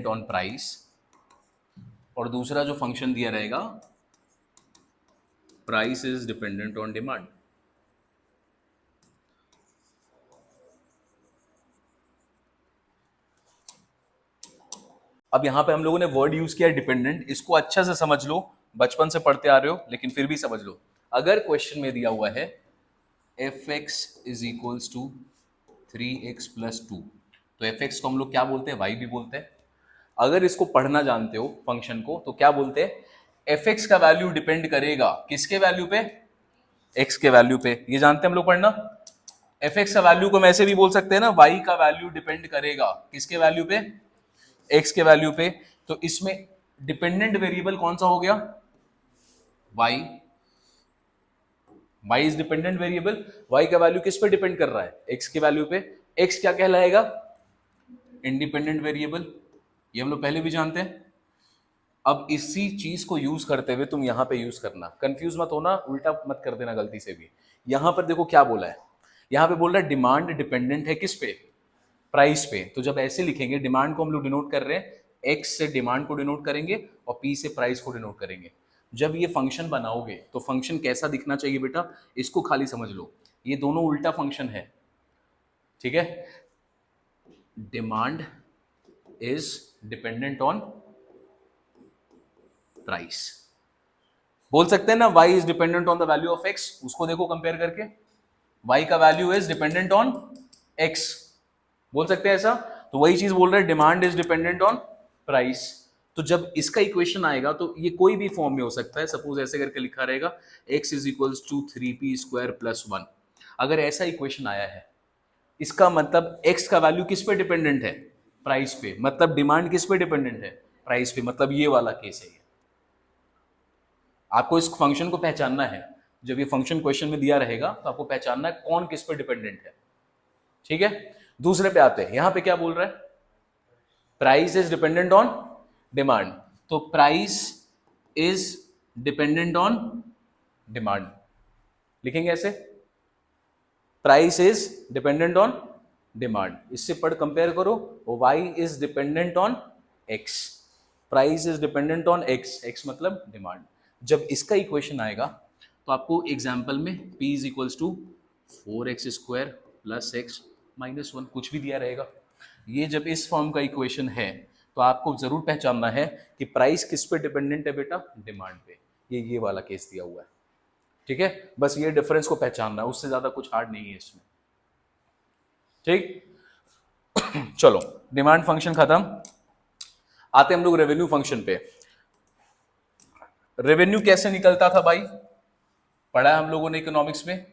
on price, और दूसरा जो फंक्शन दिया रहेगा, price is dependent on demand. अब यहां पे हम लोगों ने वर्ड यूज किया डिपेंडेंट, इसको अच्छा से समझ लो, बचपन से पढ़ते आ रहे हो लेकिन फिर भी समझ लो। अगर क्वेश्चन में दिया हुआ है F x is equals to 3x plus 2, तो एफ एक्स को हम लोग क्या बोलते हैं, वाई भी बोलते हैं। अगर इसको पढ़ना जानते हो फंक्शन को, तो क्या बोलते हैं, एफ एक्स का वैल्यू डिपेंड करेगा किसके वैल्यू पे, एक्स के वैल्यू पे। ये जानते हैं हम लोग पढ़ना। एफ एक्स का वैल्यू को हम ऐसे भी बोल सकते हैं ना, वाई का वैल्यू डिपेंड करेगा किसके वैल्यू पे, एक्स के वैल्यू पे। तो इसमें डिपेंडेंट वेरिएबल कौन सा हो गया, Y. Y is dependent variable, Y का वैल्यू किस पे डिपेंड कर रहा है, एक्स के वैल्यू पे। एक्स क्या कहलाएगा, इंडिपेंडेंट वेरिएबल, ये हम लोग पहले भी जानते हैं। अब इसी चीज को यूज करते हुए तुम यहां पे यूज करना, कंफ्यूज मत होना, उल्टा मत कर देना गलती से भी। यहां पर देखो क्या बोला है, यहां पे बोल रहा है डिमांड डिपेंडेंट है किस पे, प्राइस पे। तो जब ऐसे लिखेंगे, डिमांड को हम लोग डिनोट कर रहे हैं, एक्स से डिमांड को डिनोट करेंगे और पी से प्राइस को डिनोट करेंगे। जब ये फंक्शन बनाओगे तो फंक्शन कैसा दिखना चाहिए बेटा, इसको खाली समझ लो, ये दोनों उल्टा फंक्शन है, ठीक है। Demand is dependent on price, बोल सकते हैं ना, y is dependent on the value of x, उसको देखो कंपेयर करके, y का value is dependent on x, बोल सकते हैं ऐसा। तो वही चीज बोल रहे हैं, demand is dependent on price. तो जब इसका इक्वेशन आएगा तो ये कोई भी फॉर्म में हो सकता है, सपोज ऐसे करके लिखा रहेगा x is equals to 3p square plus 1। अगर ऐसा इक्वेशन आया है, इसका मतलब x का वैल्यू किस पे डिपेंडेंट है, प्राइस पे, मतलब डिमांड किस पे डिपेंडेंट है, प्राइस पे, मतलब ये वाला केस है। आपको इस फंक्शन को पहचानना है, जब ये फंक्शन क्वेश्चन में दिया रहेगा तो आपको पहचानना है कौन किस पे डिपेंडेंट है, ठीक है। दूसरे पे आते हैं, यहां पे क्या बोल रहा है, price is dependent on demand. तो price is dependent on demand, लिखेंगे ऐसे, price is dependent on demand. इससे पढ़ कंपेयर करो, y is dependent on x, price is dependent on x, x मतलब डिमांड। जब इसका इक्वेशन आएगा तो आपको एग्जाम्पल में p is equals to 4x square plus x minus 1 कुछ भी दिया रहेगा। ये जब इस फॉर्म का इक्वेशन है तो आपको जरूर पहचानना है कि प्राइस किस पे डिपेंडेंट है बेटा, डिमांड पे। ये वाला केस दिया हुआ है, ठीक है। बस ये डिफरेंस को पहचानना है, उससे ज्यादा कुछ हार्ड नहीं है इसमें, ठीक। चलो, डिमांड फंक्शन खत्म, आते हम लोग रेवेन्यू फंक्शन पे। रेवेन्यू कैसे निकलता था भाई, पढ़ा है हम लोगों ने इकोनॉमिक्स में।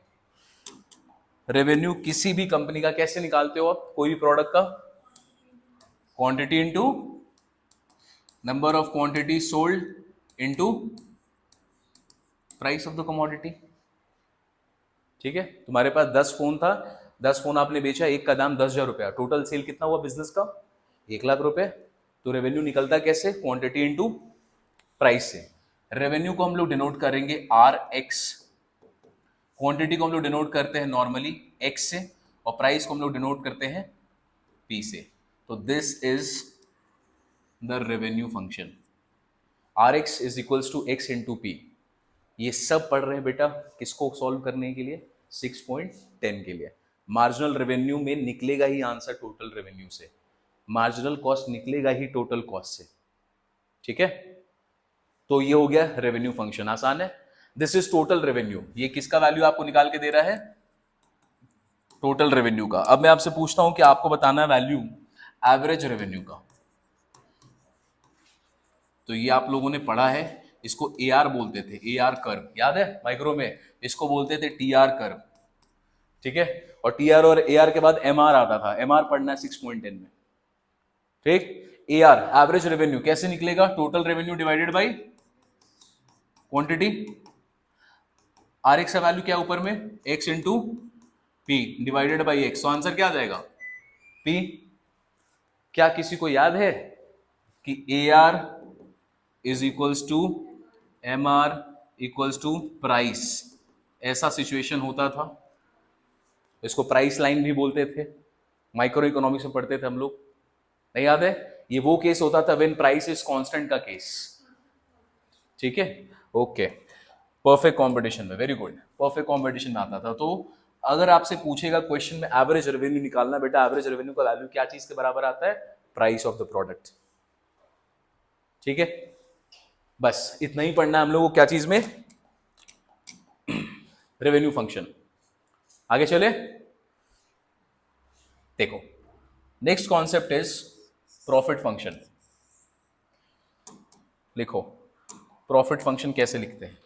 रेवेन्यू किसी भी कंपनी का कैसे निकालते हो आप, कोई भी प्रोडक्ट का, quantity into number of quantity sold into price of the commodity, ठीक है। तुम्हारे पास 10 फोन था, 10 फोन आपने बेचा, एक का दाम 10,000 रुपया, टोटल सेल कितना हुआ बिजनेस का, 1 लाख रुपए। तो रेवेन्यू निकलता कैसे, क्वांटिटी इनटू प्राइस से। रेवेन्यू को हम लोग डिनोट करेंगे RX, क्वांटिटी को हम लोग डिनोट करते हैं नॉर्मली X से, और प्राइस को हम लोग डिनोट करते हैं P से। तो this is the revenue function, RX is equals to X into P। ये सब पढ़ रहे हैं बेटा किसको सॉल्व करने के लिए, 6.10 के लिए। मार्जिनल रेवेन्यू में निकलेगा ही आंसर टोटल रेवेन्यू से, मार्जिनल कॉस्ट निकलेगा ही टोटल कॉस्ट से, ठीक है। तो ये हो गया रेवेन्यू फंक्शन, आसान है। दिस इज टोटल रेवेन्यू, ये किसका वैल्यू आपको निकाल के दे रहा है, टोटल रेवेन्यू का। अब मैं आपसे पूछता हूं कि आपको बताना है वैल्यू एवरेज रेवेन्यू का। तो ये आप लोगों ने पढ़ा है, इसको AR बोलते थे, AR कर्व, याद है माइक्रो में, इसको बोलते थे TR कर्व, ठीक है। और TR और AR के बाद MR आता था, MR पढ़ना है 6.10 में, ठीक। AR एवरेज रेवेन्यू कैसे निकलेगा, total revenue divided by quantity. RX का वैल्यू क्या ऊपर में, X into P divided by X। तो आंसर क्या आ जाएगा, P। क्या किसी को याद है कि AR is equals to MR equals to price, ऐसा सिचुएशन होता था। इसको प्राइस लाइन भी बोलते थे, माइक्रो इकोनॉमिक्स में पढ़ते थे हम लोग, नहीं याद है? ये वो केस होता था व्हेन प्राइस इज कांस्टेंट का केस। ठीक है, ओके। परफेक्ट कंपटीशन में, वेरी गुड, परफेक्ट कंपटीशन में आता था। तो अगर आपसे पूछेगा क्वेश्चन में एवरेज रेवेन्यू निकालना, बेटा एवरेज रेवेन्यू का वैल्यू क्या चीज के बराबर आता है? Price of the product. ठीक है, बस इतना ही पढ़ना है हम लोग को, क्या चीज में? Revenue function. आगे चले, देखो next concept is profit function. लिखो प्रॉफिट फंक्शन कैसे लिखते हैं,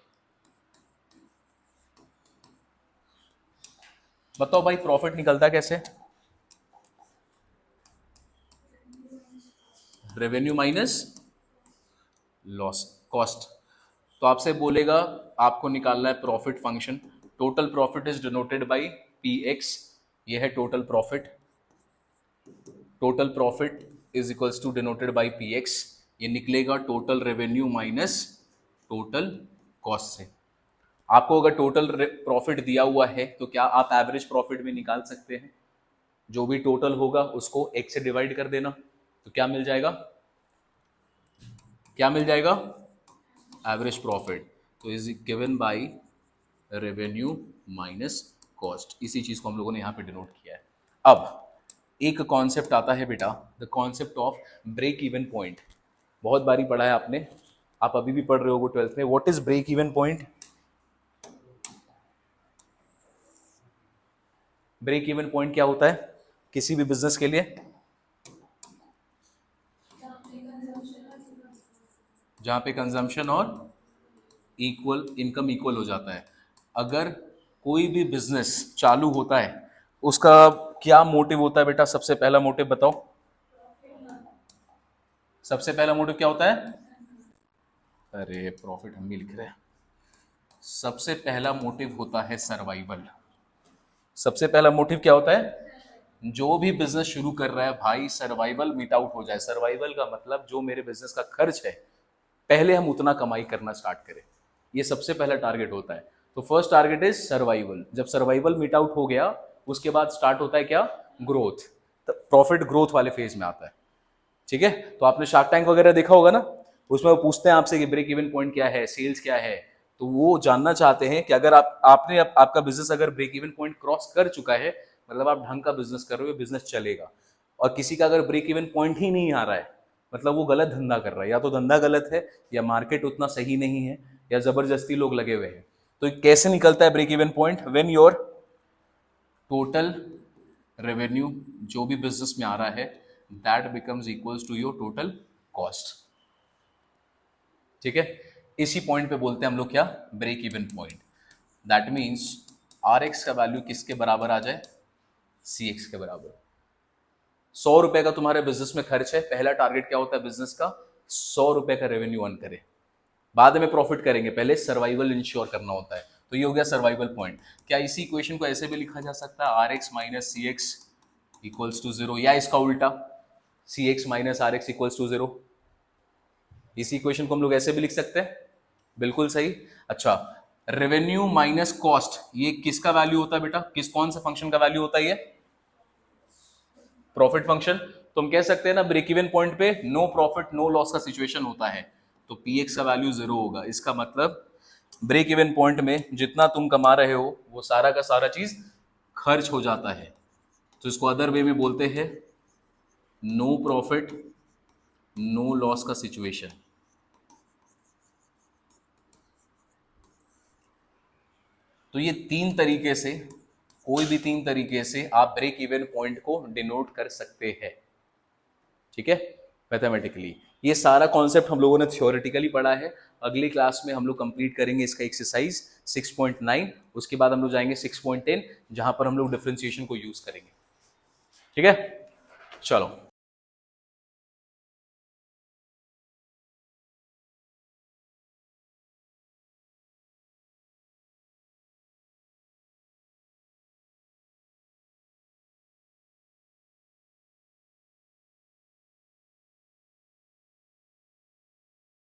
बताओ भाई, प्रॉफिट निकलता कैसे? Revenue minus loss cost. तो आपसे बोलेगा आपको निकालना है profit function. Total profit is denoted by PX, ये है total profit. Total profit is equals to denoted by PX, ये निकलेगा total revenue minus total cost से। आपको अगर टोटल प्रॉफिट दिया हुआ है तो क्या आप एवरेज प्रॉफिट भी निकाल सकते हैं? जो भी टोटल होगा उसको एक से डिवाइड कर देना, तो क्या मिल जाएगा? क्या मिल जाएगा? Average profit. तो is given by revenue minus cost. इसी चीज को हम लोगों ने यहां पे डिनोट किया है। अब एक कॉन्सेप्ट आता है बेटा, the concept of break even point. बहुत बारी पढ़ा है आपने, आप अभी भी पढ़ रहे हो 12th में। What is break even point? Break even point क्या होता है किसी भी बिजनेस के लिए? जहां पे कंजम्पशन और इक्वल इनकम इक्वल हो जाता है। अगर कोई भी बिजनेस चालू होता है, उसका क्या मोटिव होता है बेटा? सबसे पहला मोटिव बताओ, सबसे पहला मोटिव क्या होता है? अरे प्रॉफिट हम भी लिख रहे हैं। सबसे पहला मोटिव होता है सर्वाइवल। सबसे पहला मोटिव क्या होता है? जो भी बिजनेस शुरू कर रहा है भाई, सर्वाइवल मीट आउट हो जाए। सर्वाइवल का मतलब जो मेरे बिजनेस का खर्च है पहले हम उतना कमाई करना स्टार्ट करें, ये सबसे पहला टारगेट होता है। तो फर्स्ट टारगेट इज सर्वाइवल। जब सर्वाइवल मीट आउट हो गया उसके बाद स्टार्ट होता है क्या? ग्रोथ। तो प्रॉफिट ग्रोथ वाले फेज में आता है। ठीक है, तो आपने शार्क टैंक वगैरह देखा होगा ना, उसमें वो पूछते हैं आपसे कि ब्रेक इवन पॉइंट क्या है, सेल्स क्या है। तो वो जानना चाहते हैं कि अगर आपका बिजनेस अगर ब्रेक इवन पॉइंट क्रॉस कर चुका है, मतलब आप ढंग का बिजनेस कर रहे हो, बिजनेस चलेगा। और किसी का अगर ब्रेक इवन पॉइंट ही नहीं आ रहा है, मतलब वो गलत धंधा कर रहा है, या तो धंधा गलत है, या मार्केट उतना सही नहीं है, या जबरदस्ती लोग लगे हुए हैं। तो कैसे निकलता है break even point? When your total revenue जो भी बिजनेस में आ रहा है that becomes equals to your total cost. ठीक है, इसी पॉइंट पे बोलते हैं हम लोग क्या? Break even point. That means RX का वैल्यू किसके बराबर आ जाए? CX के बराबर। 100 रुपए का तुम्हारे बिजनेस में खर्च है, पहला टारगेट क्या होता है बिजनेस का? 100 रुपए का रेवेन्यू अर्न करे, बाद में प्रॉफिट करेंगे, पहले सर्वाइवल इंश्योर करना होता है। तो ये हो गया सर्वाइवल पॉइंट। क्या इसी इक्वेशन को ऐसे भी लिखा जा सकता है? RX minus CX equals to 0, या इसका उल्टा CX minus RX equals to 0। इसी इक्वेशन को हम लोग ऐसे भी लिख सकते हैं, बिल्कुल सही। अच्छा, रेवेन्यू माइनस कॉस्ट, ये किसका वैल्यू होता है बेटा? कौन सा फंक्शन का वैल्यू होता है ये? Profit function. तो हम कह सकते हैं ना, ब्रेक इवन पॉइंट पे नो प्रॉफिट नो लॉस का सिचुएशन होता है, तो PX का वैल्यू 0 होगा। इसका मतलब ब्रेक इवन पॉइंट में जितना तुम कमा रहे हो वो सारा का सारा चीज खर्च हो जाता है। तो इसको अदर वे में बोलते हैं नो प्रॉफिट नो लॉस का सिचुएशन। तो ये तीन तरीके से, कोई भी तीन तरीके से आप ब्रेक इवन पॉइंट को डिनोट कर सकते हैं। ठीक है, मैथमेटिकली। ये सारा कॉन्सेप्ट हम लोगों ने थ्योरेटिकली पढ़ा है। अगली क्लास में हम लोग कंप्लीट करेंगे इसका एक्सरसाइज 6.9, उसके बाद हम लोग जाएंगे 6.10, जहां पर हम लोग डिफरेंशिएशन को यूज करेंगे। ठीक है, चलो।